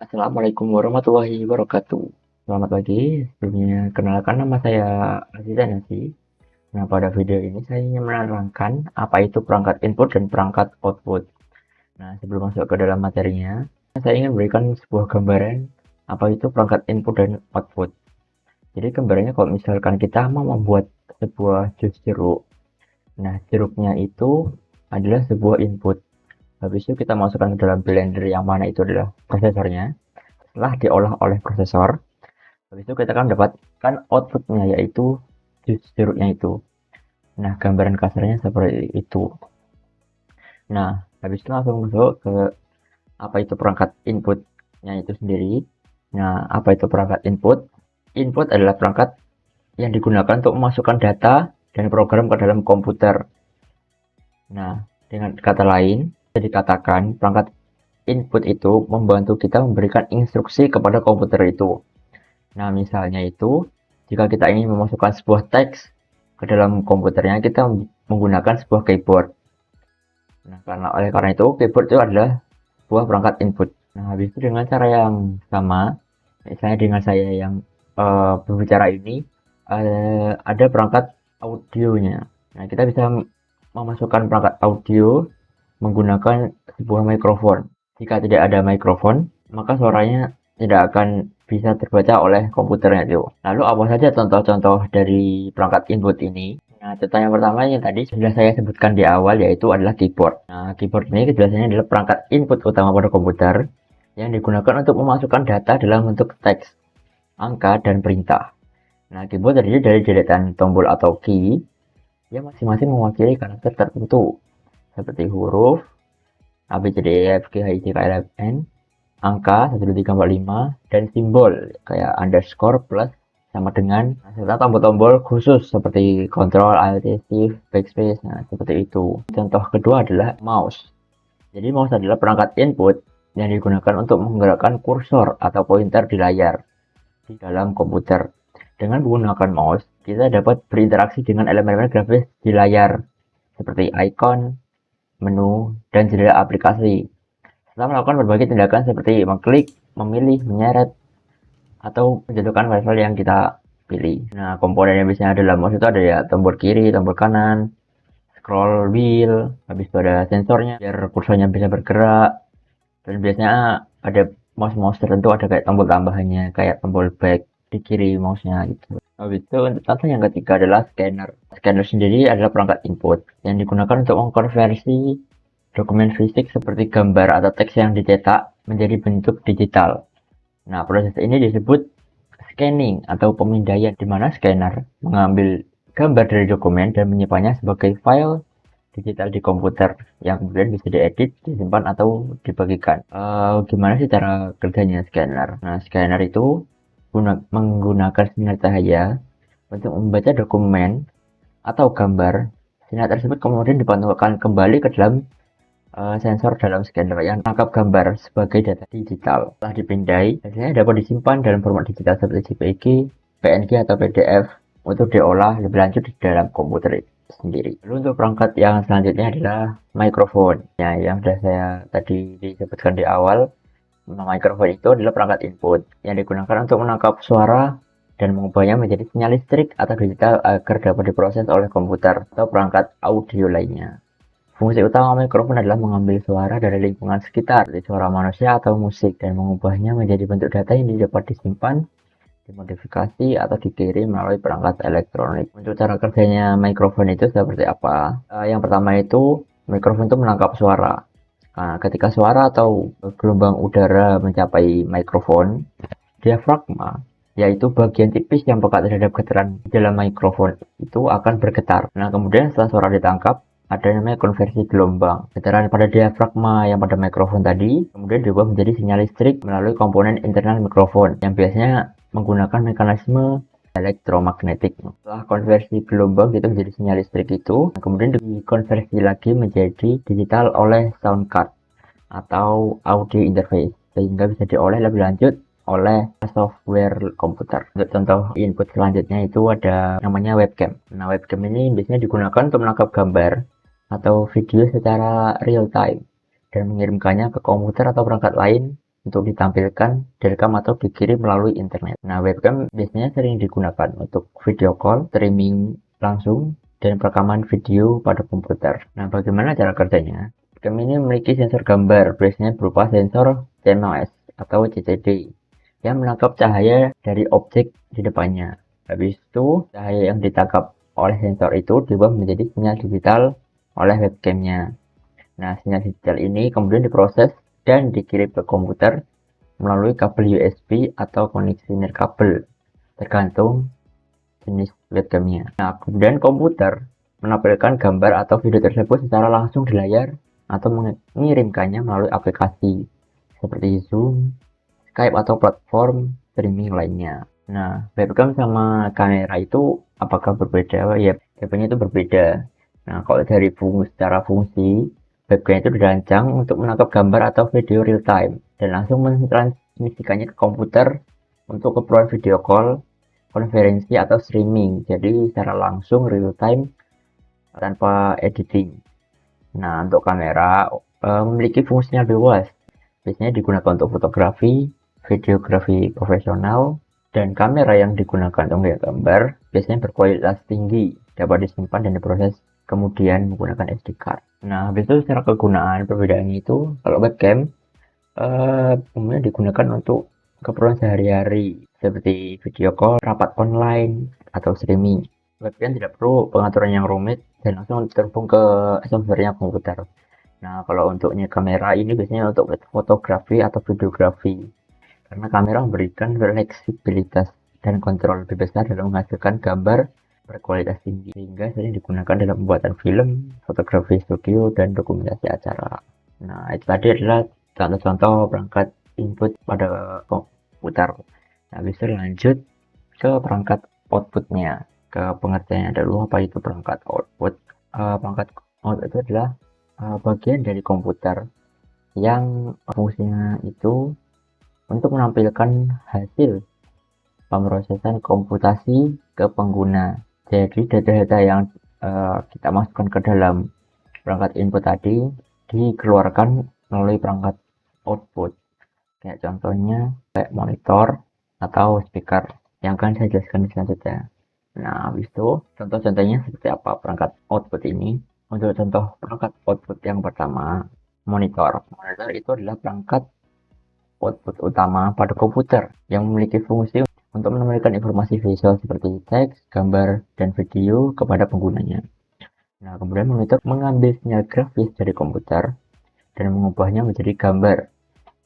Assalamualaikum warahmatullahi wabarakatuh. Selamat pagi. Sebelumnya, kenalkan nama saya Aziza Nasi. Nah, pada video ini saya ingin menerangkan apa itu perangkat input dan perangkat output. Nah, sebelum masuk ke dalam materinya, saya ingin berikan sebuah gambaran apa itu perangkat input dan output. Jadi gambarannya kalau misalkan kita mau membuat sebuah jus jeruk. Nah, jeruknya itu adalah sebuah input. Habis itu kita masukkan ke dalam blender yang mana itu adalah prosesornya. Setelah diolah oleh prosesor, habis itu kita akan mendapatkan outputnya yaitu jus jeruknya itu. Nah, gambaran kasarnya seperti itu. Nah, habis itu langsung masuk ke apa itu perangkat inputnya itu sendiri. Nah, apa itu perangkat input? Input adalah perangkat yang digunakan untuk memasukkan data dan program ke dalam komputer. Nah, dengan kata lain, bisa dikatakan perangkat input itu membantu kita memberikan instruksi kepada komputer itu. Nah, misalnya itu, jika kita ingin memasukkan sebuah teks ke dalam komputernya, kita menggunakan sebuah keyboard. Nah, karena itu, keyboard itu adalah sebuah perangkat input. Nah, habis itu dengan cara yang sama, misalnya dengan saya yang berbicara ini, ada perangkat audionya. Nah, kita bisa memasukkan perangkat audio menggunakan sebuah mikrofon. Jika tidak ada mikrofon, maka suaranya tidak akan bisa terbaca oleh komputernya itu. Lalu apa saja contoh-contoh dari perangkat input ini? Nah, contoh yang pertama yang tadi sudah saya sebutkan di awal yaitu adalah keyboard. Nah, keyboard ini kejelasannya adalah perangkat input utama pada komputer yang digunakan untuk memasukkan data dalam bentuk teks, angka, dan perintah. Nah, keyboard terdiri dari deretan tombol atau key yang masing-masing mewakili karakter tertentu seperti huruf A, B, C, D, E, F, G, H, I, J, K, L, M, N, angka 1, 2, 3, 4, 5, dan simbol kayak underscore, plus, sama dengan, serta tombol-tombol khusus seperti Ctrl, Alt, Shift, Backspace. Nah, seperti itu. Contoh kedua adalah mouse. Jadi mouse adalah perangkat input yang digunakan untuk menggerakkan kursor atau pointer di layar di dalam komputer. Dengan menggunakan mouse, kita dapat berinteraksi dengan elemen-elemen grafis di layar seperti icon, menu, dan jendela aplikasi. Setelah melakukan berbagai tindakan seperti mengklik, memilih, menyeret, atau menjatuhkan file-file yang kita pilih. Nah, komponen yang biasanya ada dalam mouse itu ada ya tombol kiri, tombol kanan, scroll wheel, habis itu ada sensornya biar kursornya bisa bergerak. Dan biasanya ada mouse-mouse tertentu ada kayak tombol tambahannya, kayak tombol back di kiri mouse-nya gitu. Habis itu untuk contoh yang ketiga adalah scanner. Scanner sendiri adalah perangkat input yang digunakan untuk mengkonversi dokumen fisik seperti gambar atau teks yang dicetak menjadi bentuk digital. Nah, proses ini disebut scanning atau pemindaian, di mana scanner mengambil gambar dari dokumen dan menyimpannya sebagai file digital di komputer yang kemudian bisa diedit, disimpan, atau dibagikan. Gimana sih cara kerjanya scanner? Nah, scanner itu menggunakan sinar cahaya untuk membaca dokumen atau gambar. Sinar tersebut kemudian dipantulkan kembali ke dalam sensor dalam scanner yang menangkap gambar sebagai data digital. Setelah dipindai, hasilnya dapat disimpan dalam format digital seperti JPG, PNG, atau PDF untuk diolah lebih lanjut di dalam komputer sendiri. Lalu untuk perangkat yang selanjutnya adalah mikrofon. Ya, yang sudah saya tadi disebutkan di awal, mikrofon itu adalah perangkat input yang digunakan untuk menangkap suara dan mengubahnya menjadi sinyal listrik atau digital agar dapat diproses oleh komputer atau perangkat audio lainnya. Fungsi utama mikrofon adalah mengambil suara dari lingkungan sekitar, seperti suara manusia atau musik, dan mengubahnya menjadi bentuk data yang dapat disimpan, dimodifikasi, atau dikirim melalui perangkat elektronik. Untuk cara kerjanya mikrofon itu seperti apa? Yang pertama itu, mikrofon itu menangkap suara. Nah, ketika suara atau gelombang udara mencapai mikrofon, diafragma, yaitu bagian tipis yang pekat terhadap getaran di dalam mikrofon, itu akan bergetar. Nah, kemudian setelah suara ditangkap, ada namanya konversi gelombang. Getaran pada diafragma yang pada mikrofon tadi kemudian diubah menjadi sinyal listrik melalui komponen internal mikrofon yang biasanya menggunakan mekanisme elektromagnetik. Setelah konversi gelombang itu menjadi sinyal listrik itu, kemudian dikonversi lagi menjadi digital oleh sound card atau audio interface sehingga bisa diolah lebih lanjut oleh software komputer. Untuk contoh input selanjutnya itu ada namanya webcam. Nah, webcam ini biasanya digunakan untuk menangkap gambar atau video secara real time dan mengirimkannya ke komputer atau perangkat lain untuk ditampilkan, direkam atau dikirim melalui internet. Nah, webcam biasanya sering digunakan untuk video call, streaming langsung, dan perekaman video pada komputer. Nah, bagaimana cara kerjanya? Webcam ini memiliki sensor gambar, biasanya berupa sensor CMOS atau CCD, yang menangkap cahaya dari objek di depannya. Habis itu, cahaya yang ditangkap oleh sensor itu diubah menjadi sinyal digital oleh webcamnya. Nah, sinyal digital ini kemudian diproses dan dikirim ke komputer melalui kabel USB atau koneksi nirkabel, tergantung jenis webcamnya. Nah, kemudian komputer menampilkan gambar atau video tersebut secara langsung di layar atau mengirimkannya melalui aplikasi seperti Zoom, Skype atau platform streaming lainnya. Nah, webcam sama kamera itu apakah berbeda? Ya, jawabannya itu berbeda. Nah, kalau dari secara fungsi, webcam itu dirancang untuk menangkap gambar atau video real time dan langsung mentransmisikannya ke komputer untuk keperluan video call, konferensi atau streaming. Jadi secara langsung real time tanpa editing. Nah, untuk kamera memiliki fungsinya lebih luas. Biasanya digunakan untuk fotografi, videografi profesional, dan kamera yang digunakan untuk gambar biasanya berkualitas tinggi, dapat disimpan dan diproses kemudian menggunakan SD card. Nah, habis itu secara kegunaan perbedaannya itu, kalau webcam umumnya digunakan untuk keperluan sehari-hari seperti video call, rapat online, atau streaming. Webcam tidak perlu pengaturan yang rumit dan langsung terhubung ke software komputer. Nah, kalau untuknya kamera ini biasanya untuk fotografi atau videografi. Karena kamera memberikan fleksibilitas dan kontrol lebih besar dalam menghasilkan gambar berkualitas tinggi, sehingga sering digunakan dalam pembuatan film, fotografi studio, dan dokumentasi acara. Nah, itu tadi adalah contoh-contoh perangkat input pada komputer. Nah, bisa lanjut ke perangkat outputnya. Ke pengertiannya dulu, apa itu perangkat output. Perangkat output itu adalah bagian dari komputer yang fungsinya itu untuk menampilkan hasil pemrosesan komputasi ke pengguna. Jadi data-data yang kita masukkan ke dalam perangkat input tadi dikeluarkan melalui perangkat output. Kayak contohnya kayak monitor atau speaker yang akan saya jelaskan selanjutnya. Nah, habis itu contoh-contohnya seperti apa perangkat output ini. Untuk contoh perangkat output yang pertama, monitor. Monitor itu adalah perangkat output utama pada komputer yang memiliki fungsi untuk menampilkan informasi visual seperti teks, gambar, dan video kepada penggunanya. Nah, kemudian monitor mengambil sinyal grafis dari komputer dan mengubahnya menjadi gambar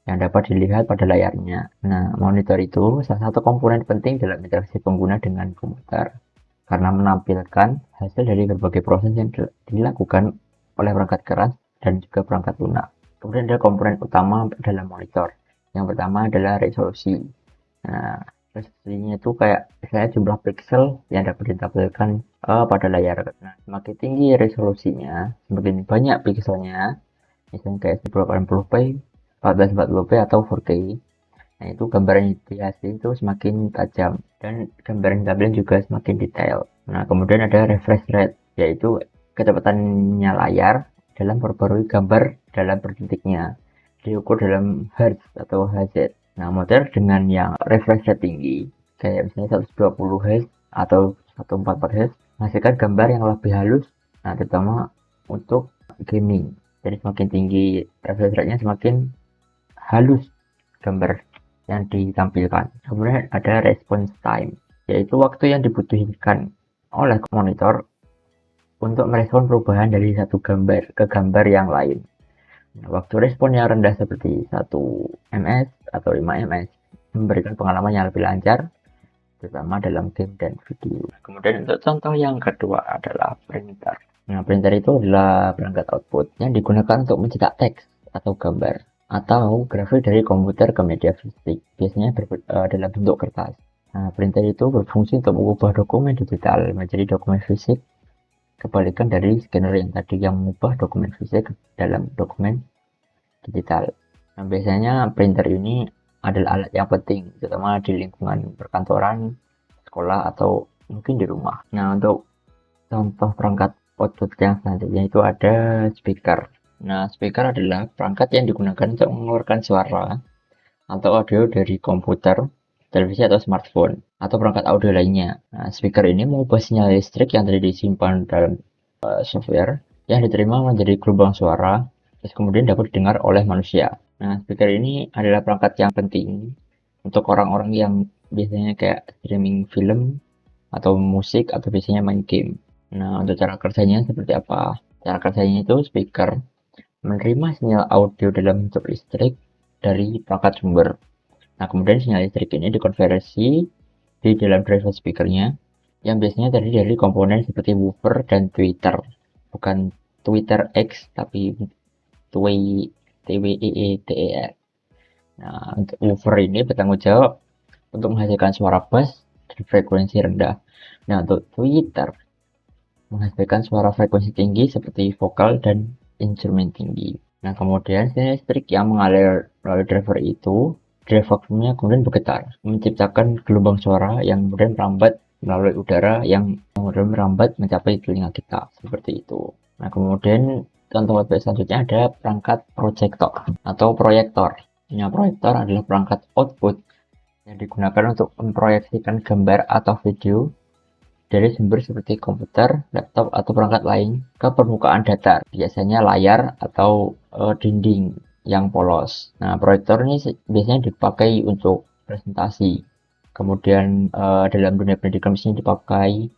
yang dapat dilihat pada layarnya. Nah, monitor itu salah satu komponen penting dalam interaksi pengguna dengan komputer karena menampilkan hasil dari berbagai proses yang dilakukan oleh perangkat keras dan juga perangkat lunak. Kemudian ada komponen utama dalam monitor. Yang pertama adalah resolusi. Nah, resolusinya itu kayak misalnya jumlah pixel yang dapat ditampilkan pada layar. Nah, semakin tinggi resolusinya, semakin banyak pixelnya, misalnya kayak 1080p, 1440p atau 4K. Nah, itu gambar yang dihasilkan itu semakin tajam dan gambar yang ditampilkan juga semakin detail. Nah, kemudian ada refresh rate, yaitu kecepatannya layar dalam perbarui gambar dalam per detiknya, diukur dalam Hz atau Hz. Nah, motor dengan yang refresh rate tinggi, kayak misalnya 120 Hz atau 144 Hz, menghasilkan gambar yang lebih halus, nah terutama untuk gaming. Jadi semakin tinggi refresh rate-nya, semakin halus gambar yang ditampilkan. Kemudian ada response time, yaitu waktu yang dibutuhkan oleh monitor untuk merespon perubahan dari satu gambar ke gambar yang lain. Nah, waktu respon yang rendah seperti 1 ms atau 5 ms memberikan pengalaman yang lebih lancar, terutama dalam game dan video. Kemudian untuk contoh yang kedua adalah printer. Nah, printer itu adalah perangkat output yang digunakan untuk mencetak teks atau gambar atau grafik dari komputer ke media fisik, biasanya dalam bentuk kertas. Nah, printer itu berfungsi untuk mengubah dokumen digital menjadi dokumen fisik, kebalikan dari scanner yang tadi yang mengubah dokumen fisik dalam dokumen digital. Nah, biasanya printer ini adalah alat yang penting, terutama di lingkungan perkantoran, sekolah, atau mungkin di rumah. Nah, untuk contoh perangkat output yang selanjutnya itu ada speaker. Nah, speaker adalah perangkat yang digunakan untuk mengeluarkan suara atau audio dari komputer, televisi atau smartphone, atau perangkat audio lainnya. Nah, speaker ini mengubah sinyal listrik yang tadi disimpan dalam software yang diterima menjadi gelombang suara, terus kemudian dapat didengar oleh manusia. Nah, speaker ini adalah perangkat yang penting untuk orang-orang yang biasanya kayak streaming film atau musik atau biasanya main game. Nah, untuk cara kerjanya seperti apa? Cara kerjanya itu speaker menerima sinyal audio dalam bentuk listrik dari perangkat sumber. Nah, kemudian sinyal listrik ini dikonversi di dalam driver speakernya yang biasanya terdiri dari komponen seperti woofer dan tweeter. Bukan Twitter X, tapi TWEETER. Nah, untuk woofer ini bertanggung jawab untuk menghasilkan suara bass dari frekuensi rendah. Nah, untuk tweeter menghasilkan suara frekuensi tinggi seperti vokal dan instrumen tinggi. Nah, kemudian sinyal listrik yang mengalir melalui driver itu, drive vacuumnya kemudian bergetar, menciptakan gelombang suara yang kemudian merambat melalui udara yang kemudian merambat mencapai telinga kita, seperti itu. Nah, kemudian contoh web selanjutnya ada perangkat proyektor atau proyektor. Nah, proyektor adalah perangkat output yang digunakan untuk memproyeksikan gambar atau video dari sumber seperti komputer, laptop, atau perangkat lain ke permukaan datar, biasanya layar atau dinding yang polos. Nah, proyektor ini biasanya dipakai untuk presentasi. Kemudian dalam dunia pendidikan biasanya dipakai.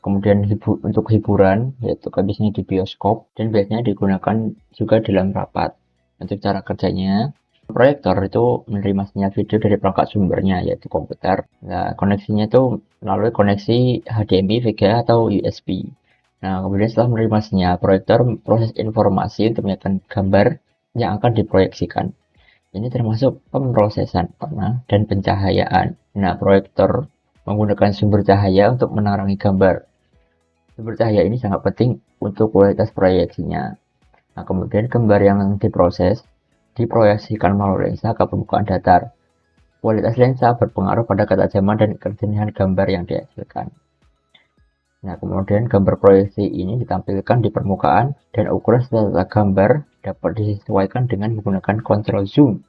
Kemudian untuk hiburan, yaitu biasanya di bioskop, dan biasanya digunakan juga dalam rapat. Untuk cara kerjanya, proyektor itu menerima sinyal video dari perangkat sumbernya, yaitu komputer. Nah, koneksinya itu melalui koneksi HDMI, VGA, atau USB. Nah, kemudian setelah menerima sinyal, proyektor proses informasi untuk menyatakan gambar yang akan diproyeksikan. Ini termasuk pemrosesan warna dan pencahayaan. Nah, proyektor menggunakan sumber cahaya untuk menerangi gambar. Sumber cahaya ini sangat penting untuk kualitas proyeksinya. Nah, kemudian gambar yang diproses diproyeksikan melalui lensa ke permukaan datar. Kualitas lensa berpengaruh pada ketajaman dan kejernihan gambar yang dihasilkan. Nah, kemudian gambar proyeksi ini ditampilkan di permukaan dan ukuran setelah gambar dapat disesuaikan dengan menggunakan kontrol zoom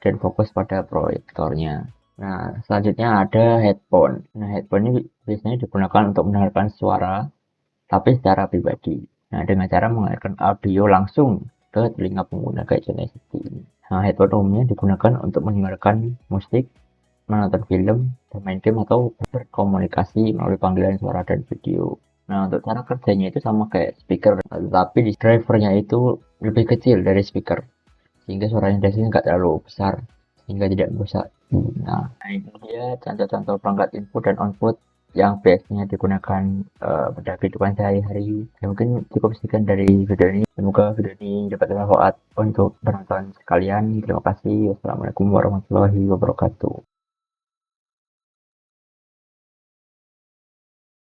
dan fokus pada proyektornya. Nah, selanjutnya ada headphone. Nah, headphone ini biasanya digunakan untuk mendengarkan suara, tapi secara pribadi. Nah, dengan cara mengalirkan audio langsung ke telinga pengguna kayak contohnya seperti ini. Nah, headphone umumnya digunakan untuk mendengarkan musik, menonton film, bermain game, atau berkomunikasi melalui panggilan suara dan video. Nah, untuk cara kerjanya itu sama kayak speaker, tapi di drivernya itu lebih kecil dari speaker, sehingga suaranya biasanya nggak terlalu besar, sehingga tidak merusak. Nah, ini dia contoh-contoh perangkat input dan output yang biasanya digunakan pada kehidupan sehari-hari. Ya, mungkin cukup sekian dari video ini. Semoga video ini dapat bermanfaat untuk penonton sekalian. Terima kasih. Wassalamualaikum warahmatullahi wabarakatuh.